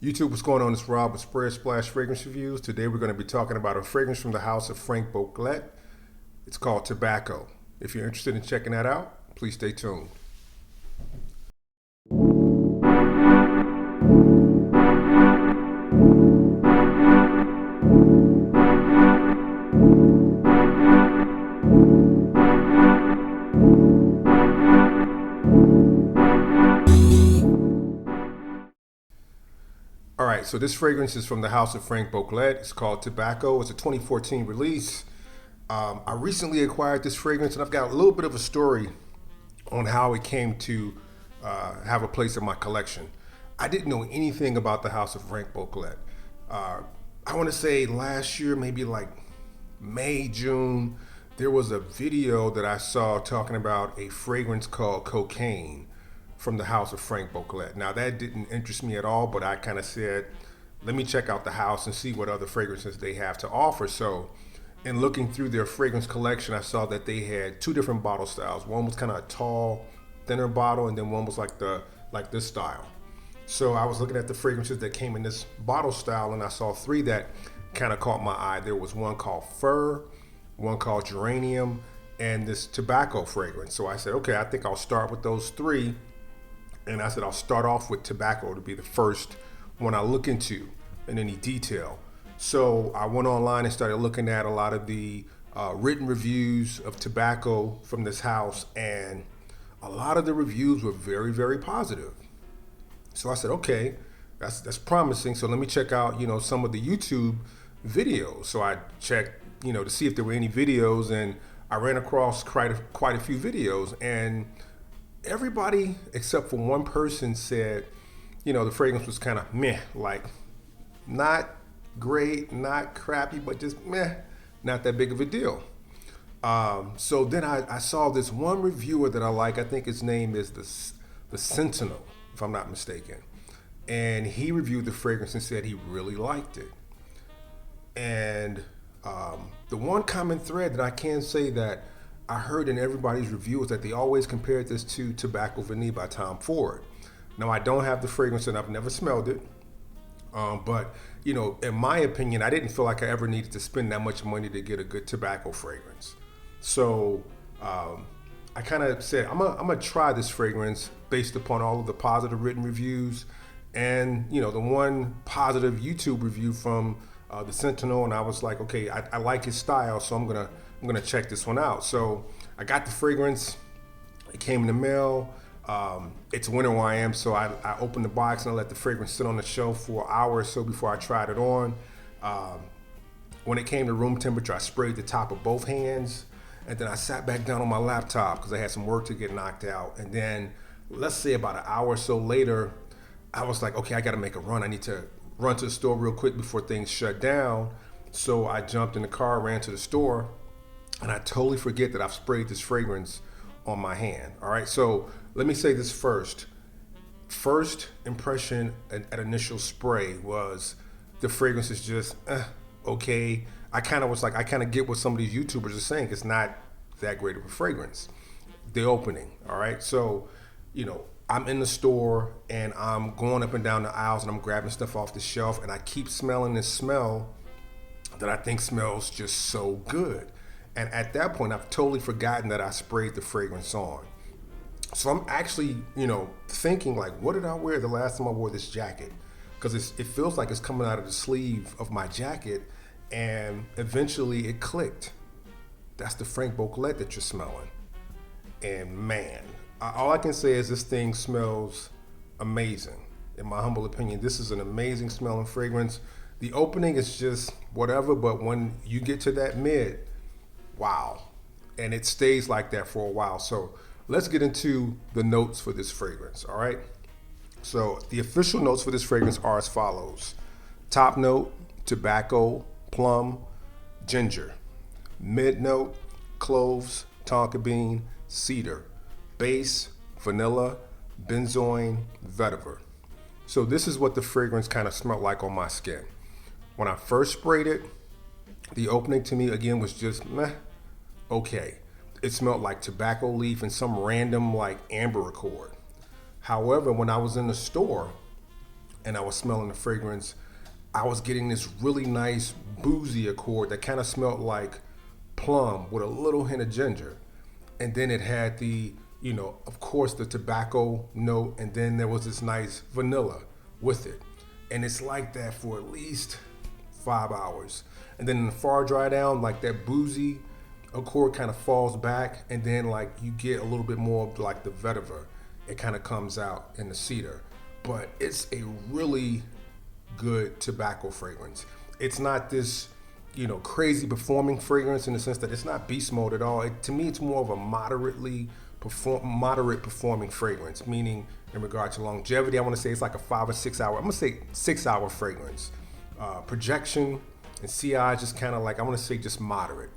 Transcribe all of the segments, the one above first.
YouTube, what's going on? It's Rob with Spread Splash Fragrance Reviews. Today we're going to be talking about a fragrance from the house of Franck Boclet. It's called Tobacco. If you're interested in checking that out, please stay tuned. All right, so this fragrance is from the house of Franck Boclet. It's called Tobacco. It's a 2014 release. I recently acquired this fragrance, and I've got a little bit of a story on how it came to have a place in my collection. I didn't know anything about the house of Franck Boclet. I want to say last year, maybe like May, June, there was a video that I saw talking about a fragrance called Cocaine from the house of Franck Boclet. Now that didn't interest me at all, but I kind of said, let me check out the house and see what other fragrances they have to offer. So in looking through their fragrance collection, I saw that they had two different bottle styles. One was kind of a tall, thinner bottle, and then one was like this style. So I was looking at the fragrances that came in this bottle style, and I saw three that kind of caught my eye. There was one called Fur, one called Geranium, and this tobacco fragrance. So I said, okay, I think I'll start with those three. And I said, I'll start off with tobacco to be the first one I look into in any detail. So I went online and started looking at a lot of the written reviews of tobacco from this house, and a lot of the reviews were very, very positive. So I said, okay, that's promising. So let me check out, some of the YouTube videos. So I checked, to see if there were any videos, and I ran across quite a few videos, and everybody except for one person said, the fragrance was kind of meh, like not great, not crappy, but just meh, not that big of a deal. So then I saw this one reviewer that I like. I think his name is the Sentinel, if I'm not mistaken. And he reviewed the fragrance and said he really liked it. And the one common thread that I can say that I heard in everybody's review is that they always compared this to Tobacco Vanille by Tom Ford. Now, I don't have the fragrance and I've never smelled it. But, in my opinion, I didn't feel like I ever needed to spend that much money to get a good tobacco fragrance. So I kind of said, I'm gonna try this fragrance based upon all of the positive written reviews and, the one positive YouTube review from the Sentinel. And I was like, okay, I like his style, so I'm gonna check this one out. So I got the fragrance. It came in the mail. It's winter where I am, so I opened the box and I let the fragrance sit on the shelf for an hour or so before I tried it on. When it came to room temperature, I sprayed the top of both hands, and then I sat back down on my laptop because I had some work to get knocked out. And then, let's say about an hour or so later, I was like, okay, I gotta make a run. I need to run to the store real quick before things shut down. So I jumped in the car, ran to the store, and I totally forget that I've sprayed this fragrance on my hand. All right, so let me say this first. First impression at initial spray was the fragrance is just okay. I kind of get what some of these YouTubers are saying. It's not that great of a fragrance. The opening, all right? So, I'm in the store and I'm going up and down the aisles and I'm grabbing stuff off the shelf, and I keep smelling this smell that I think smells just so good. And at that point, I've totally forgotten that I sprayed the fragrance on. So I'm actually, thinking like, what did I wear the last time I wore this jacket? Because it feels like it's coming out of the sleeve of my jacket. And eventually it clicked. That's the Franck Boclet that you're smelling. And man, all I can say is this thing smells amazing. In my humble opinion, this is an amazing smelling fragrance. The opening is just whatever, but when you get to that mid, wow. And it stays like that for a while. So let's get into the notes for this fragrance, all right? So the official notes for this fragrance are as follows. Top note, tobacco, plum, ginger. Mid note, cloves, tonka bean, cedar. Base, vanilla, benzoin, vetiver. So this is what the fragrance kind of smelled like on my skin. When I first sprayed it, the opening to me again was just meh, okay. It smelled like tobacco leaf and some random like amber accord. However, when I was in the store, and I was smelling the fragrance, I was getting this really nice boozy accord that kind of smelled like plum with a little hint of ginger. And then it had the, of course, the tobacco note, and then there was this nice vanilla with it. And it's like that for at least 5 hours. And then in the far dry down, like that boozy accord kind of falls back, and then like you get a little bit more of like the vetiver. It kind of comes out in the cedar. But it's a really good tobacco fragrance. It's not this, crazy performing fragrance in the sense that it's not beast mode at all. To me, it's more of a moderate performing fragrance, meaning in regard to longevity, I want to say it's like a 5 or 6 hour. I'm gonna say 6 hour fragrance. Projection and CI just kind of like, I want to say just moderate,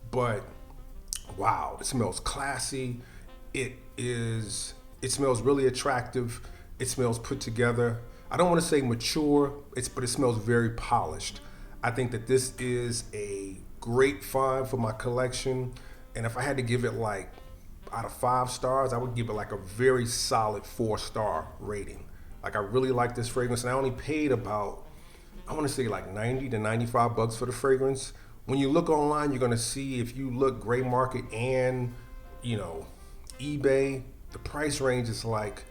but wow, it smells classy. It smells really attractive. It smells put together. I don't want to say mature, but it smells very polished. I think that this is a great find for my collection. And if I had to give it like out of 5 stars, I would give it like a very solid 4-star rating. Like I really like this fragrance, and I only paid about, I want to say like 90 to 95 bucks for the fragrance. When you look online, you're going to see, if you look gray market and, eBay, the price range is like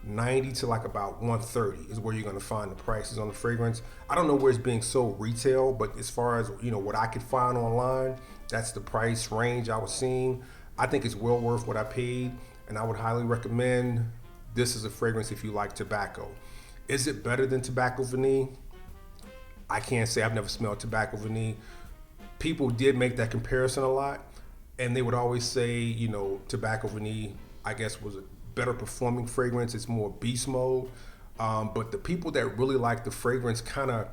90 to like about 130 is where you're going to find the prices on the fragrance. I don't know where it's being sold retail, but as far as what I could find online, that's the price range I was seeing. I think it's well worth what I paid, and I would highly recommend this as a fragrance if you like tobacco. Is it better than tobacco vanille? I can't say. I've never smelled tobacco vanille. People did make that comparison a lot, and they would always say, tobacco vanille, I guess, was a better performing fragrance. It's more beast mode. But the people that really liked the fragrance kind of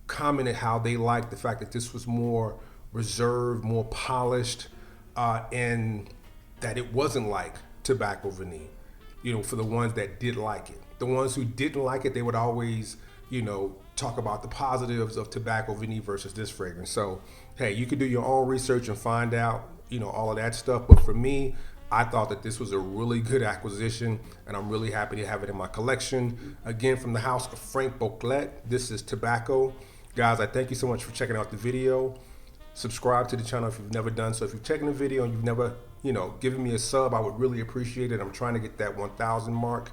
commented how they liked the fact that this was more reserved, more polished, and that it wasn't like tobacco vanille, for the ones that did like it. The ones who didn't like it, they would always, talk about the positives of tobacco vanille versus this fragrance. So, hey, you could do your own research and find out, all of that stuff. But for me, I thought that this was a really good acquisition, and I'm really happy to have it in my collection. Again, from the house of Franck Boclet, this is tobacco. Guys, I thank you so much for checking out the video. Subscribe to the channel if you've never done so. If you've checking the video and you've never, given me a sub, I would really appreciate it. I'm trying to get that 1,000 mark.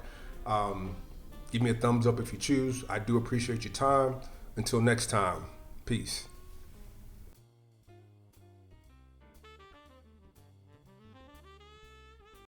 Give me a thumbs up if you choose. I do appreciate your time. Until next time, peace.